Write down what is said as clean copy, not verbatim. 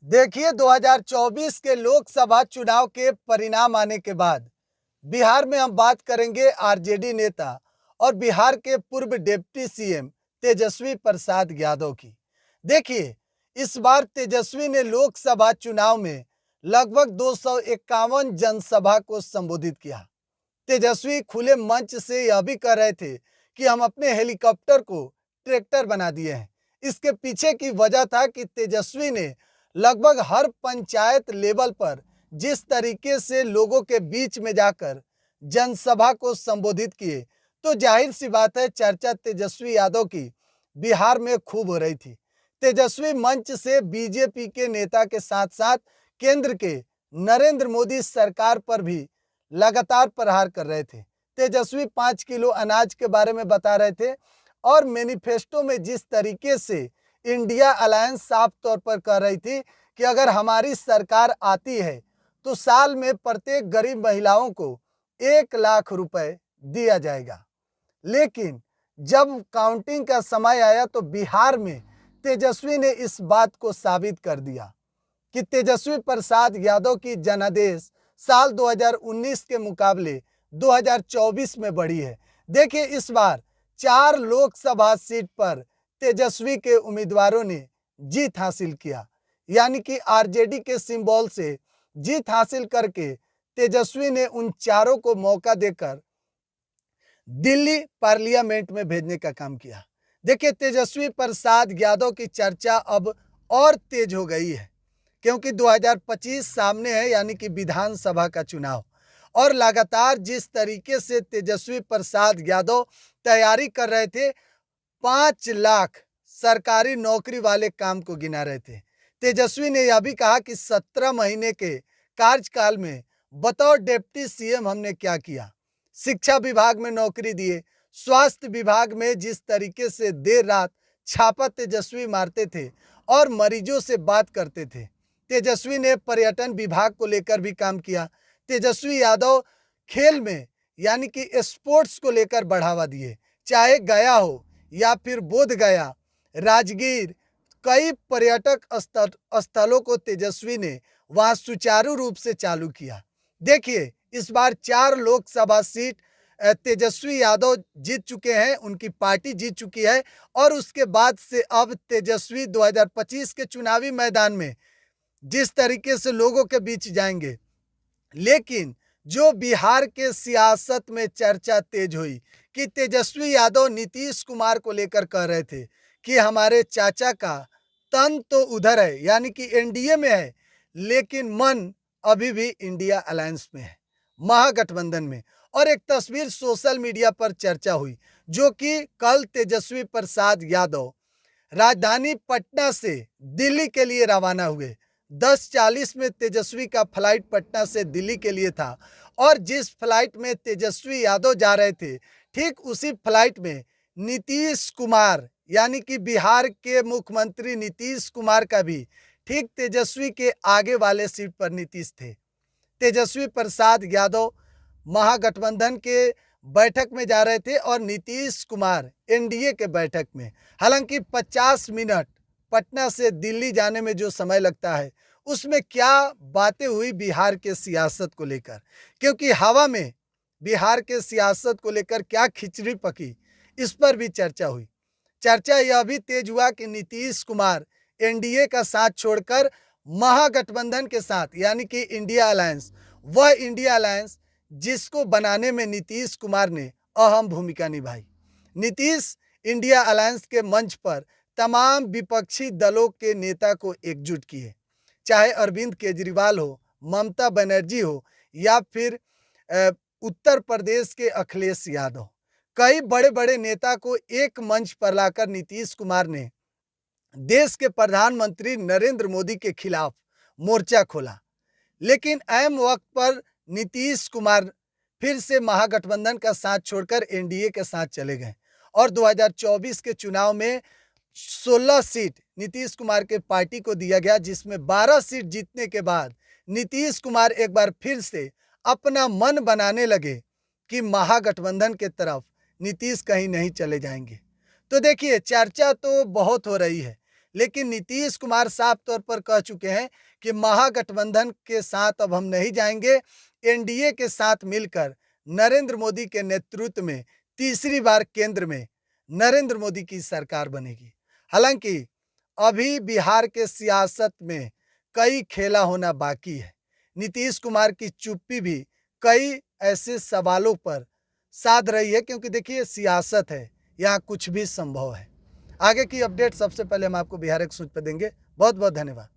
देखिए 2024 के लोकसभा चुनाव के परिणाम आने के बाद बिहार में हम बात करेंगे आरजेडी नेता और बिहार के पूर्व डिप्टी सीएम तेजस्वी प्रसाद यादव की। देखिए, इस बार तेजस्वी ने लोकसभा चुनाव में लगभग 251 जनसभा को संबोधित किया। तेजस्वी खुले मंच से यह भी कह रहे थे कि हम अपने हेलीकॉप्टर को ट्रैक्टर बना दिए हैं। इसके पीछे की वजह था कि तेजस्वी ने लगभग हर पंचायत लेवल पर जिस तरीके से लोगों के बीच में जाकर जनसभा को संबोधित किए, तो जाहिर सी बात है चर्चा तेजस्वी यादव की बिहार में खूब हो रही थी। तेजस्वी मंच से बीजेपी के नेता के साथ साथ केंद्र के नरेंद्र मोदी सरकार पर भी लगातार प्रहार कर रहे थे। तेजस्वी 5 किलो अनाज के बारे में बता रहे थे और मैनिफेस्टो में जिस तरीके से इंडिया अलायंस साफ तौर पर कह रही थी कि अगर हमारी सरकार आती है तो साल में प्रत्येक गरीब महिलाओं को 1 लाख रुपए दिया जाएगा। लेकिन जब काउंटिंग का समय आया तो बिहार में तेजस्वी ने इस बात को साबित कर दिया कि तेजस्वी प्रसाद यादव की जनादेश साल 2019 के मुकाबले 2024 में बढ़ी है। देखिए, इस बार 4 लोकसभा सीट पर तेजस्वी के उम्मीदवारों ने जीत हासिल किया, यानी कि आरजेडी के सिंबल से जीत हासिल करके तेजस्वी ने उन चारों को मौका देकर दिल्ली पार्लियामेंट में भेजने का काम किया। देखिए, तेजस्वी प्रसाद यादव की चर्चा अब और तेज हो गई है क्योंकि 2025 सामने है, यानी कि विधानसभा का चुनाव। और लगातार जिस तरीके से तेजस्वी प्रसाद यादव तैयारी कर रहे थे, 5 लाख सरकारी नौकरी वाले काम को गिना रहे थे। तेजस्वी ने यह भी कहा कि 17 महीने के कार्यकाल में बतौर डिप्टी सीएम हमने क्या किया। शिक्षा विभाग में नौकरी दिए, स्वास्थ्य विभाग में जिस तरीके से देर रात छापा तेजस्वी मारते थे और मरीजों से बात करते थे। तेजस्वी ने पर्यटन विभाग को लेकर भी काम किया। तेजस्वी यादव खेल में यानी कि स्पोर्ट्स को लेकर बढ़ावा दिए, चाहे गया हो या फिर बोध गया, राजगीर, कई पर्यटक स्थलों को तेजस्वी ने वहां सुचारू रूप से चालू किया। देखिए, इस बार 4 लोकसभा सीट तेजस्वी यादव जीत चुके हैं, उनकी पार्टी जीत चुकी है और उसके बाद से अब तेजस्वी 2025 के चुनावी मैदान में जिस तरीके से लोगों के बीच जाएंगे। लेकिन जो बिहार के सियासत में चर्चा तेज हुई कि तेजस्वी यादव नीतीश कुमार को लेकर कह रहे थे कि हमारे चाचा का तन तो उधर है, यानी कि एनडीए में है, लेकिन मन अभी भी इंडिया अलायंस में है, महागठबंधन में। और एक तस्वीर सोशल मीडिया पर चर्चा हुई जो कि कल तेजस्वी प्रसाद यादव राजधानी पटना से दिल्ली के लिए रवाना हुए। 10:40 में तेजस्वी का फ्लाइट पटना से दिल्ली के लिए था और जिस फ्लाइट में तेजस्वी यादव जा रहे थे, ठीक उसी फ्लाइट में नीतीश कुमार यानी कि बिहार के मुख्यमंत्री नीतीश कुमार का भी ठीक तेजस्वी के आगे वाले सीट पर नीतीश थे। तेजस्वी प्रसाद यादव महागठबंधन के बैठक में जा रहे थे और नीतीश कुमार एनडीए के बैठक में। हालांकि 50 मिनट पटना से दिल्ली जाने में जो समय लगता है, उसमें क्या बातें हुई बिहार के सियासत को लेकर, क्योंकि हवा में बिहार के सियासत को लेकर क्या खिचड़ी पकी, इस पर भी चर्चा हुई। चर्चा यह भी तेज हुआ कि नीतीश कुमार एनडीए का साथ छोड़कर महागठबंधन के साथ यानी कि इंडिया अलायंस, वह इंडिया अलायंस जिसको बनाने में नीतीश कुमार ने अहम भूमिका निभाई। नीतीश इंडिया अलायंस के मंच पर तमाम विपक्षी दलों के नेता को एकजुट किए, चाहे अरविंद केजरीवाल हो, ममता बनर्जी हो या फिर उत्तर प्रदेश के अखिलेश यादव। कई बड़े बड़े नेता को एक मंच पर लाकर नीतीश कुमार ने देश के प्रधानमंत्री नरेंद्र मोदी के खिलाफ मोर्चा खोला। लेकिन ऐन वक्त पर नीतीश कुमार फिर से महागठबंधन का साथ छोड़कर एनडीए के साथ चले गए और 2024 के चुनाव में 16 सीट नीतीश कुमार के पार्टी को दिया गया, जिसमें 12 सीट जीतने के बाद नीतीश कुमार एक बार फिर से अपना मन बनाने लगे कि महागठबंधन के तरफ नीतीश कहीं नहीं चले जाएंगे। तो देखिए, चर्चा तो बहुत हो रही है, लेकिन नीतीश कुमार साफ तौर पर कह चुके हैं कि महागठबंधन के साथ अब हम नहीं जाएंगे, एनडीए के साथ मिलकर नरेंद्र मोदी के नेतृत्व में तीसरी बार केंद्र में नरेंद्र मोदी की सरकार बनेगी। हालांकि अभी बिहार के सियासत में कई खेला होना बाकी है। नीतीश कुमार की चुप्पी भी कई ऐसे सवालों पर साध रही है, क्योंकि देखिए सियासत है, यहाँ कुछ भी संभव है। आगे की अपडेट सबसे पहले हम आपको बिहार एक्सक्लूसिव पे देंगे। बहुत बहुत धन्यवाद।